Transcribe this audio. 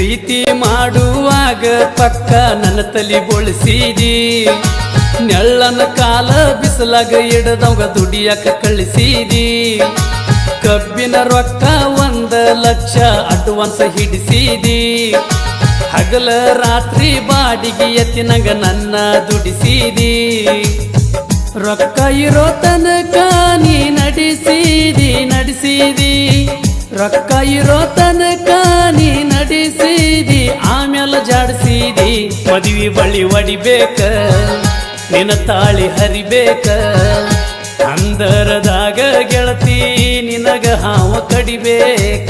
ಪ್ರೀತಿ ಮಾಡುವಾಗ ಪಕ್ಕ ನನ್ನ ತಲಿ ಬೋಳಿಸಿದಿ ನೆಳ್ಳನ ಕಾಲ ಬಿಸಲಾಗ ಇಡದವಾಗ ದುಡಿಯಕ ಕಳಿಸಿದಿ ಕಬ್ಬಿನ ರೊಕ್ಕ 1,00,000 ಅಡ್ವಾನ್ಸ್ ಹಿಡಿಸಿದಿ ಹಗಲ ರಾತ್ರಿ ಬಾಡಿಗೆ ಎತ್ತಿನಂಗ ನನ್ನ ದುಡಿಸಿದಿ ರೊಕ್ಕ ಇರೋ ತನಕ ನೀ ನಡೆಸಿದಿ ರೊಕ್ಕ ಇರೋ ತನಕ ನೀ ನಡೆಸಿದಿ ಆಮೇಲೆ ಜಾಡಿಸಿದಿ ಮದುವೆ ಬಳಿ ಒಡಿಬೇಕ ನಿನ್ನ ತಾಳಿ ಹರಿಬೇಕ ಅಂದರದಾಗ ಗೆಳತಿ ನಿನಗ ಹಾವ ಕಡಿಬೇಕ